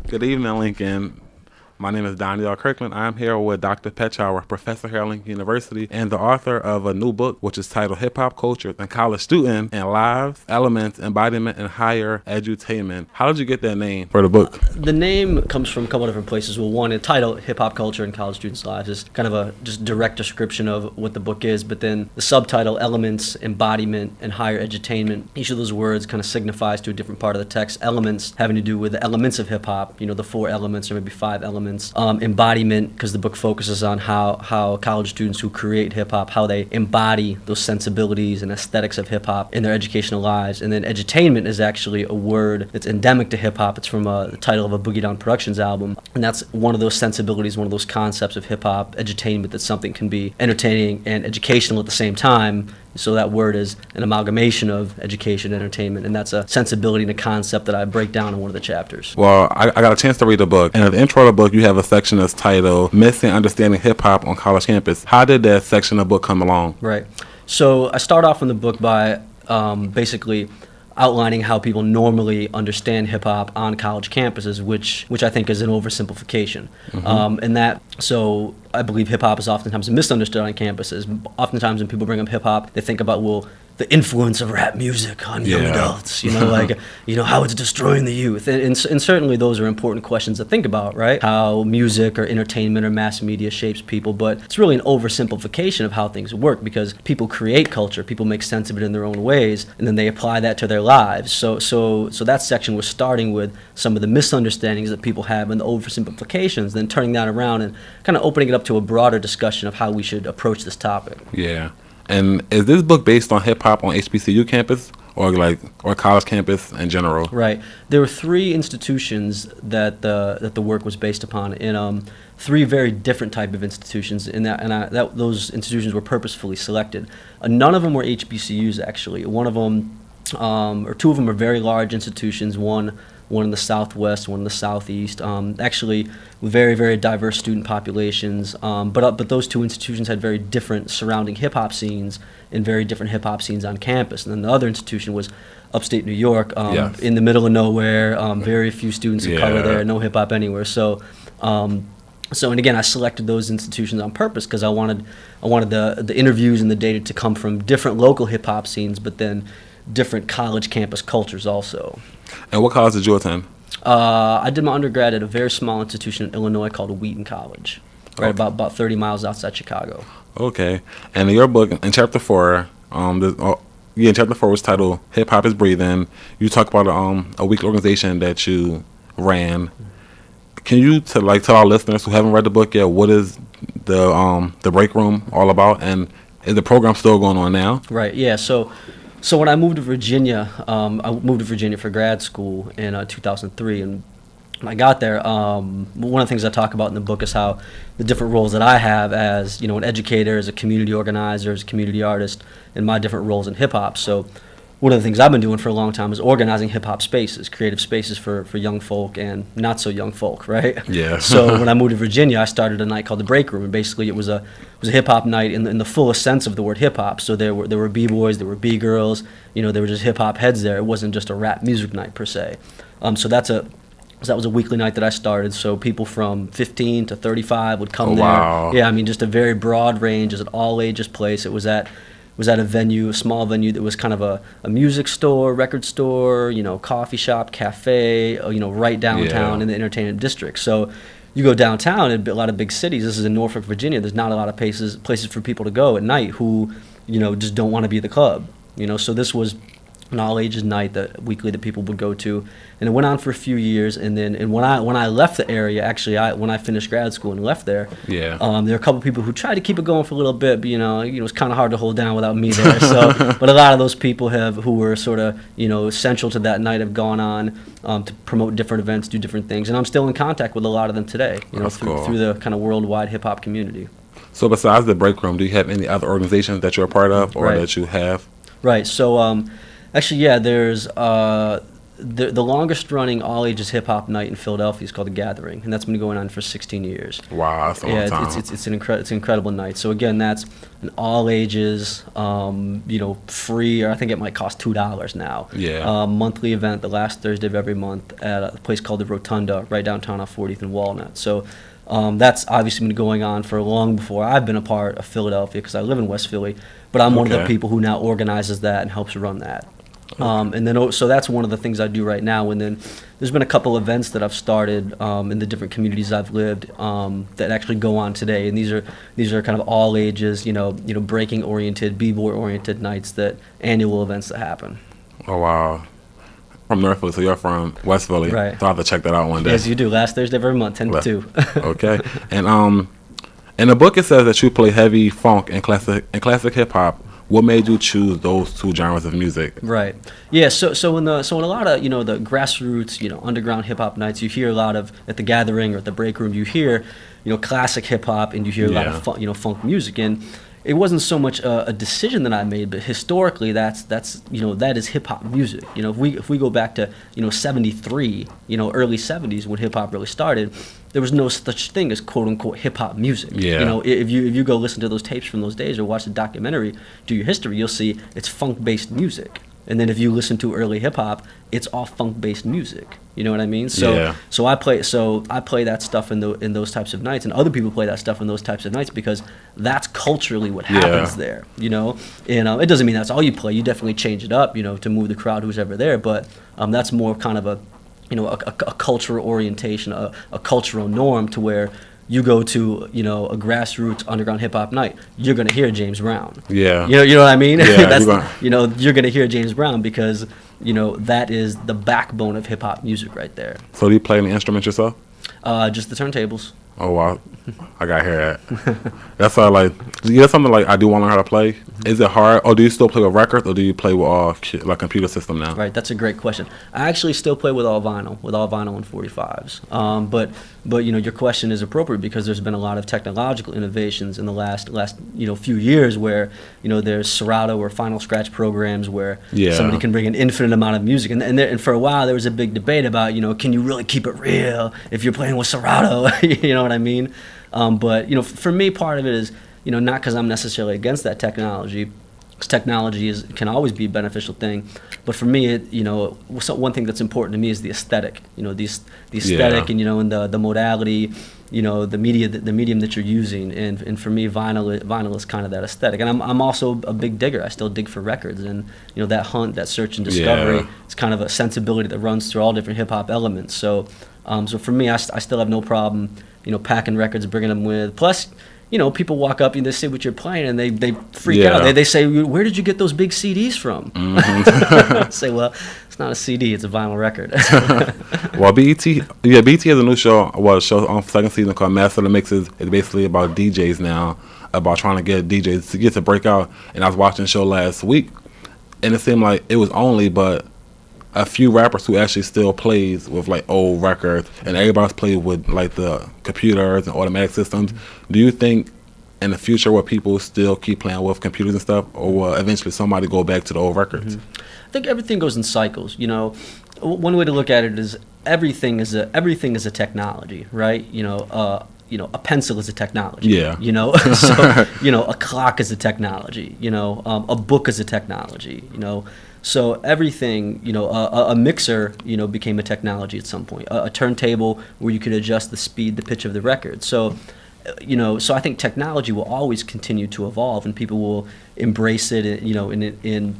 Good evening, Lincoln. My name is Donnielle Kirkland. I'm here with Dr. Petchauer, professor here at Lincoln University, and the author of a new book, which is titled HipHop Culture and College Student and Lives, Elements, Embodiment, and Higher Edutainment. How did you get that name for the book? The name comes from a couple different places. Well, one, the title, Hip-Hop Culture and College Students' Lives, is kind of a just direct description of what the book is, but then the subtitle, Elements, Embodiment, and Higher Edutainment, each of those words kind of signifies to a different part of the text. Elements having to do with the elements of hip-hop, the 4 elements or maybe 5 elements. Embodiment, because the book focuses on how college students who create hip-hop, how they embody those sensibilities and aesthetics of hip-hop in their educational lives. And then edutainment is actually a word that's endemic to hip-hop. It's from the title of a Boogie Down Productions album. And that's one of those sensibilities, one of those concepts of hip-hop, edutainment, that something can be entertaining and educational at the same time. So that word is an amalgamation of education and entertainment, and that's a sensibility and a concept that I break down in one of the chapters. Well, I got a chance to read the book, and at the intro of the book, you have a section that's titled Missing Understanding Hip-Hop on College Campus. How did that section of the book come along? Right. So I start off in the book by basically outlining how people normally understand hip-hop on college campuses, which I think is an oversimplification. So I believe hip-hop is oftentimes misunderstood on campuses. Oftentimes when people bring up hip-hop, they think about, well, the influence of rap music on young adults, how it's destroying the youth. And certainly those are important questions to think about, right? How music or entertainment or mass media shapes people, but it's really an oversimplification of how things work, because people create culture, people make sense of it in their own ways, and then they apply that to their lives. So that section was starting with some of the misunderstandings that people have and the oversimplifications, then turning that around and kind of opening it up to a broader discussion of how we should approach this topic. Yeah. And is this book based on hip-hop on HBCU campus or college campus in general? Right. There were 3 institutions that the work was based upon, and 3 very different type of institutions. Those institutions were purposefully selected. None of them were HBCUs, actually. One of them, or 2 of them, are very large institutions. One in the Southwest, one in the Southeast. Actually, very, very diverse student populations. But those 2 institutions had very different surrounding hip-hop scenes and very different hip-hop scenes on campus. And then the other institution was upstate New York, in the middle of nowhere. Very few students of color there, no hip-hop anywhere. So and again, I selected those institutions on purpose because I wanted the interviews and the data to come from different local hip-hop scenes, but then different college campus cultures also. And what college did you attend? I did my undergrad at a very small institution in Illinois called Wheaton College, right about 30 miles outside Chicago. Okay. And in your book, in chapter 4, chapter 4 was titled Hip Hop is Breathing. You talk about a weekly organization that you ran. Can you tell our listeners who haven't read the book yet, what is the break room all about, and is the program still going on now? Right. Yeah. So when I moved to Virginia, for grad school in 2003, and when I got there, one of the things I talk about in the book is how the different roles that I have as an educator, as a community organizer, as a community artist, and my different roles in hip hop. So one of the things I've been doing for a long time is organizing hip-hop spaces, creative spaces for young folk and not so young folk, right? Yeah. So when I moved to Virginia, I started a night called the Break Room, and basically it was a hip-hop night in the fullest sense of the word hip-hop. So there were b-boys, there were b-girls, there were just hip-hop heads there. It wasn't just a rap music night per se. So that was a weekly night that I started. So people from 15 to 35 would come there. Wow. Yeah, just a very broad range. It was an all-ages place. It was at a small venue that was kind of a music store, record store, coffee shop, cafe, right downtown in the entertainment district. So you go downtown in a lot of big cities. This is in Norfolk, Virginia. There's not a lot of places for people to go at night who, just don't want to be at the club. So this was an all-ages night weekly that people would go to, and it went on for a few years. And when I left the area, actually, when I finished grad school and left there, there were a couple people who tried to keep it going for a little bit, but it's kind of hard to hold down without me there. So, but a lot of those people who were sort of essential to that night have gone on to promote different events, do different things, and I'm still in contact with a lot of them today. Through the kind of worldwide hip hop community. So besides the Break Room, do you have any other organizations that you're a part of or that you have? Right. So. Actually, yeah, there's the longest running all ages hip hop night in Philadelphia is called The Gathering, and that's been going on for 16 years. Wow, that's a long time. It's an incredible night. So again, that's an all ages, free, or I think it might cost $2 now. Yeah. Monthly event the last Thursday of every month at a place called the Rotunda, right downtown on 40th and Walnut. So that's obviously been going on for long before I've been a part of Philadelphia, because I live in West Philly. But I'm one of the people who now organizes that and helps run that. And then, so that's one of the things I do right now. And then there's been a couple events that I've started in the different communities I've lived that actually go on today. And these are kind of all ages, breaking oriented, b-boy oriented nights, that annual events that happen. Oh wow. From North Philly, so you're from West Philly. Right. So I'll have to check that out one day. Yes, you do. Last Thursday of every month, 10 to 2. Okay. And in the book it says that you play heavy funk and classic hip hop. What made you choose those two genres of music? Right. Yeah. So in a lot of the grassroots underground hip hop nights, you hear a lot of, at the Gathering or at the Break Room, you hear classic hip hop, and you hear a lot of funk music. And it wasn't so much a decision that I made, but historically that is hip hop music. If we go back to 73, early 70s, when hip hop really started, there was no such thing as quote unquote hip hop music. Yeah. If you go listen to those tapes from those days or watch the documentary, do your history, you'll see it's funk based music. And then if you listen to early hip hop, it's all funk based music. You know what I mean? So I play that stuff in those types of nights, and other people play that stuff in those types of nights, because that's culturally what happens there. And it doesn't mean that's all you play. You definitely change it up, to move the crowd who's ever there. But that's more kind of a cultural orientation, a cultural norm, to where you go to a grassroots underground hip hop night, you're gonna hear James Brown. Yeah. You know what I mean? Yeah, you're gonna hear James Brown, because that is the backbone of hip hop music right there. So do you play any instruments yourself? Just the turntables. Oh wow, I gotta hear that. That's why that's something I do want to learn how to play. Is it hard, or do you still play with records, or do you play with computer system now? Right, that's a great question. I actually still play with all vinyl and 45s. But your question is appropriate, because there's been a lot of technological innovations in the last few years, where there's Serato or Final Scratch programs where somebody can bring an infinite amount of music, and for a while there was a big debate about can you really keep it real if you're playing with Serato? You know what I mean? But for me, part of it is not because I'm necessarily against that technology. Because technology can always be a beneficial thing, but for me, one thing that's important to me is the aesthetic. The aesthetic, and the modality, the medium that you're using, and for me, vinyl is kind of that aesthetic. And I'm also a big digger. I still dig for records, and that hunt, that search and discovery, it's kind of a sensibility that runs through all different hip hop elements. So for me, I still have no problem, packing records, bringing them with. Plus, people walk up and they say what you're playing, and they freak out. They say, "Where did you get those big CDs from?" I say, "Well, it's not a CD; it's a vinyl record." Well, BET has a new show. Well, a show on second season called Master of the Mixes. It's basically about DJs now, about trying to get DJs to break out. And I was watching the show last week, and it seemed like it was only but a few rappers who actually still plays with old records, and everybody's played with the computers and automatic systems. Do you think in the future will people still keep playing with computers and stuff, or will eventually somebody go back to the old records? I think everything goes in cycles. One way to look at it is everything is a technology, right? A pencil is a technology. Yeah. So a clock is a technology. A book is a technology. So everything, a mixer, became a technology at some point. A turntable where you could adjust the speed, the pitch of the record. So I think technology will always continue to evolve, and people will embrace it, and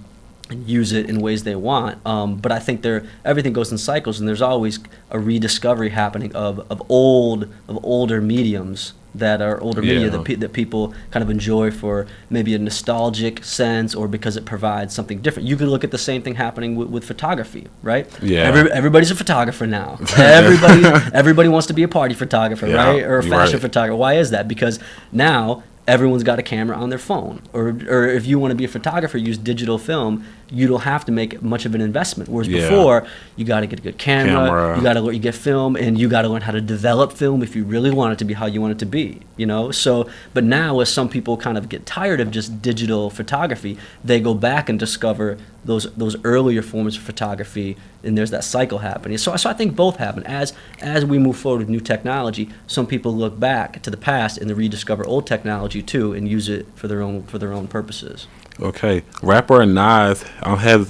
use it in ways they want. But I think everything goes in cycles, and there's always a rediscovery happening of older mediums that are older media that people kind of enjoy for maybe a nostalgic sense, or because it provides something different. You could look at the same thing happening with photography, right? Yeah. Everybody's a photographer now. Everybody wants to be a party photographer, right? Or a fashion photographer. Why is that? Because now everyone's got a camera on their phone, or if you want to be a photographer, use digital film. you don't have to make much of an investment. Whereas Yeah. before, you got to get a good camera. You got to get film, and you got to learn how to develop film if you really want it to be how you want it to be. So but now, as some people kind of get tired of just digital photography, they go back and discover those earlier forms of photography, and there's that cycle happening. So I think both happen. As we move forward with new technology, some people look back to the past and they rediscover old technology too, and use it for their own purposes. Okay, rapper Nas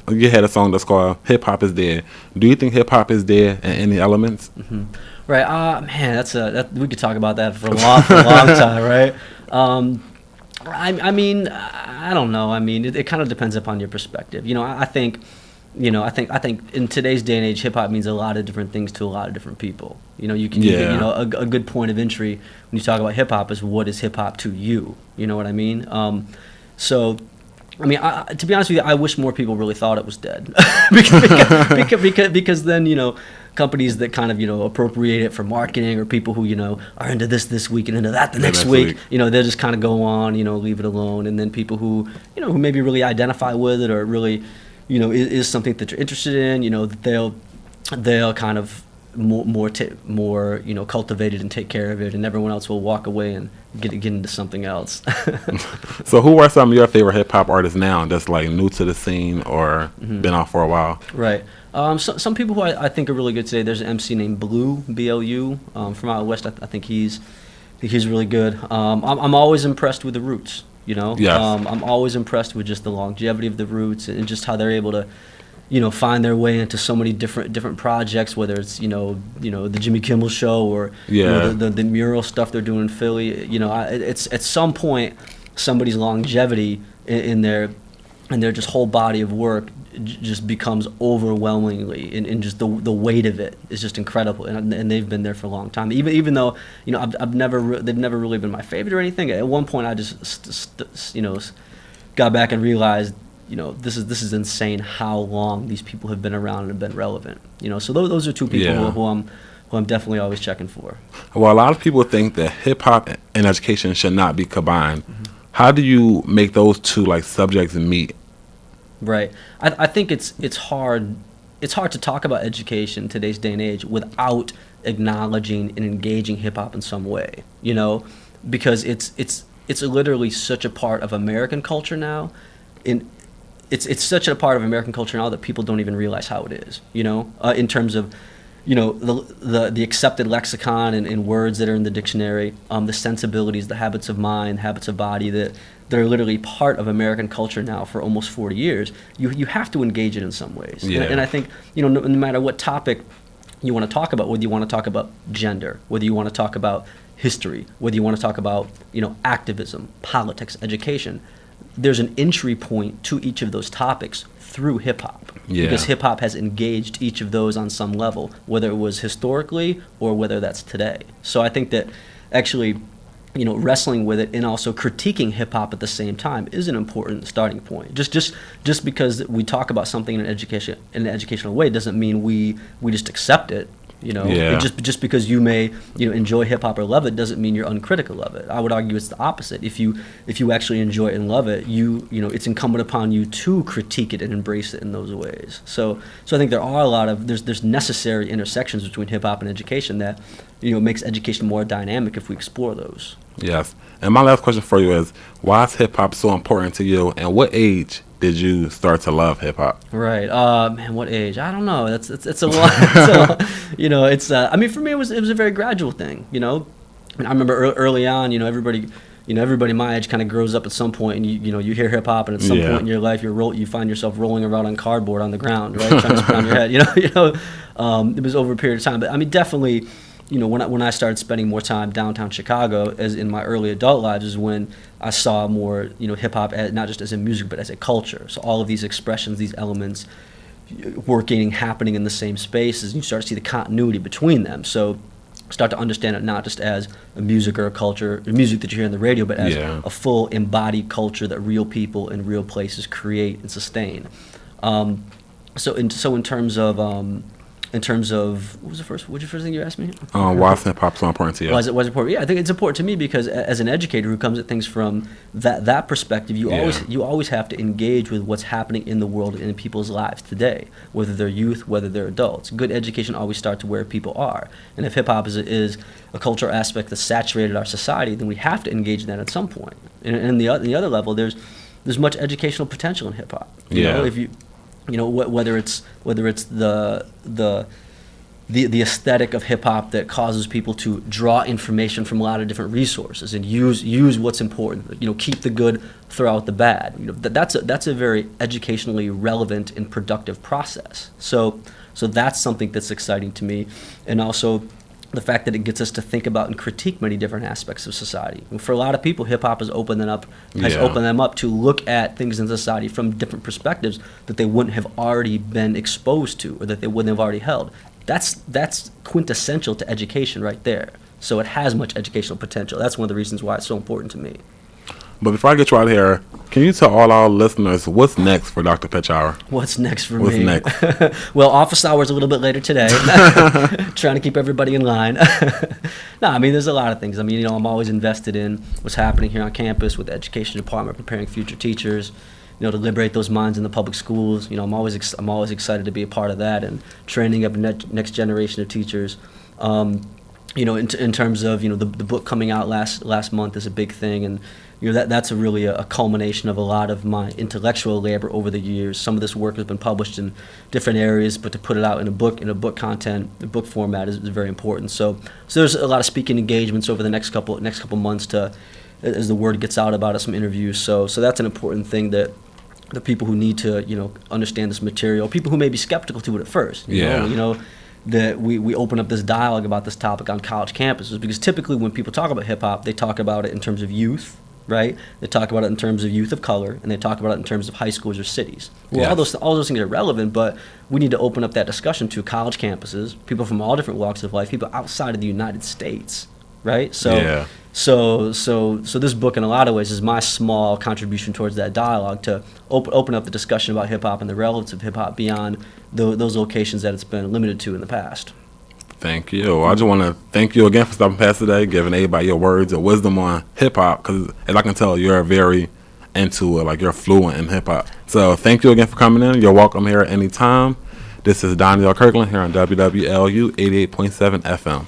you had a song that's called "Hip Hop Is Dead." Do you think hip hop is dead in any elements? Mm-hmm. Right. Man, we could talk about that for a long time, right? I mean, I don't know. I mean, it kind of depends upon your perspective. I think in today's day and age, hip hop means a lot of different things to a lot of different people. You can a good point of entry when you talk about hip hop is, what is hip hop to you? You know what I mean? So, I mean, to be honest with you, I wish more people really thought it was dead, because then companies that kind of appropriate it for marketing, or people who are into this week and into that the next week, they'll just kind of go on, leave it alone, and then people who who maybe really identify with it, or really is something that you're interested in, they'll kind of more cultivated and take care of it, and everyone else will walk away and get into something else. So who are some of your favorite hip hop artists now that's like new to the scene or been out for a while? Right. Some people who I think are really good today. There's an MC named Blue, BLU, from out west. I think he's really good. I'm always impressed with the Roots. Yes. I'm always impressed with just the longevity of the Roots, and just how they're able to find their way into so many different projects, whether it's the Jimmy Kimmel Show, or the mural stuff they're doing in Philly. It's at some point somebody's longevity in their just whole body of work just becomes overwhelmingly, and just the weight of it is just incredible, and they've been there for a long time. Even though they've never really been my favorite or anything. At one point I just got back and realized, this is insane how long these people have been around and have been relevant. So those are two people who I'm definitely always checking for. Well, a lot of people think that hip hop and education should not be combined. How do you make those two subjects meet? Right. I think it's hard to talk about education in today's day and age without acknowledging and engaging hip hop in some way. Because it's literally such a part of American culture now. It's such a part of American culture now that people don't even realize how it is, in terms of, the accepted lexicon and words that are in the dictionary, the sensibilities, the habits of mind, habits of body, that they're literally part of American culture now for almost 40 years. You have to engage it in some ways. Yeah. And I think, no matter what topic you want to talk about, whether you want to talk about gender, whether you want to talk about history, whether you want to talk about, activism, politics, education, there's an entry point to each of those topics through hip-hop. Yeah. Because hip-hop has engaged each of those on some level, whether it was historically or whether that's today. So I think that actually, wrestling with it and also critiquing hip-hop at the same time is an important starting point. Just because we talk about something in an educational way doesn't mean we just accept it. Just because you may enjoy hip hop or love it doesn't mean you're uncritical of it. I would argue it's the opposite. If you actually enjoy it and love it, it's incumbent upon you to critique it and embrace it in those ways. So I think there are a lot of there's necessary intersections between hip hop and education that makes education more dynamic if we explore those. Yes. And my last question for you is, why is hip hop so important to you, and what age did you start to love hip hop? Right. Man, what age? I don't know. It's a lot. I mean, for me, it was a very gradual thing. I remember early on, everybody my age kind of grows up at some point, and you hear hip hop, and at some point in your life, you find yourself rolling around on cardboard on the ground, right, trying to spin on your head. It was over a period of time, but I mean, definitely. When I started spending more time downtown Chicago, as in my early adult lives, is when I saw more, hip hop not just as a music but as a culture. So all of these expressions, these elements, happening in the same spaces, and you start to see the continuity between them. So start to understand it not just as a music or a culture, a music that you hear on the radio, but as a full embodied culture that real people and real places create and sustain. So in terms of in terms of what's your first thing you asked me? Why is hip hop so important to you? Why is it important? Yeah, I think it's important to me because as an educator who comes at things from that perspective, you always have to engage with what's happening in the world and in people's lives today, whether they're youth, whether they're adults. Good education always starts where people are, and if hip hop is a cultural aspect that's saturated our society, then we have to engage in that at some point. And the other level, there's much educational potential in hip hop. You know, if you whether it's the aesthetic of hip hop that causes people to draw information from a lot of different resources and use what's important. Keep the good, throw out the bad. That's a very educationally relevant and productive process. So that's something that's exciting to me, and also the fact that it gets us to think about and critique many different aspects of society. And for a lot of people, hip hop has opened them up to look at things in society from different perspectives that they wouldn't have already been exposed to, or that they wouldn't have already held. That's quintessential to education right there. So it has much educational potential. That's one of the reasons why it's so important to me. But before I get you out of here, can you tell all our listeners what's next for Dr. Petchauer? What's next for me? What's next? Well, office hours a little bit later today. Trying to keep everybody in line. No, I mean, there's a lot of things. I mean, I'm always invested in what's happening here on campus with the education department, preparing future teachers, to liberate those minds in the public schools. I'm always excited to be a part of that and training up next generation of teachers. In terms of the book coming out last month is a big thing, and that's really a culmination of a lot of my intellectual labor over the years. Some of this work has been published in different areas, but to put it out in a book content, the book format is very important. So there's a lot of speaking engagements over the next couple months as the word gets out about it, some interviews. So that's an important thing that the people who need to understand this material, people who may be skeptical to it at first, that we open up this dialogue about this topic on college campuses, because typically when people talk about hip hop, they talk about it in terms of youth, right? They talk about it in terms of youth of color, and they talk about it in terms of high schools or cities. Well, all those things are relevant, but we need to open up that discussion to college campuses, people from all different walks of life, people outside of the United States, right? So this book in a lot of ways is my small contribution towards that dialogue to open up the discussion about hip hop and the relevance of hip hop beyond those locations that it's been limited to in the past. Thank you. I just want to thank you again for stopping past today, giving everybody your words of wisdom on hip hop, because as I can tell, you're very into it, like you're fluent in hip hop. So thank you again for coming in. You're welcome here at any time. This is Donnielle Kirkland here on WWLU 88.7 FM.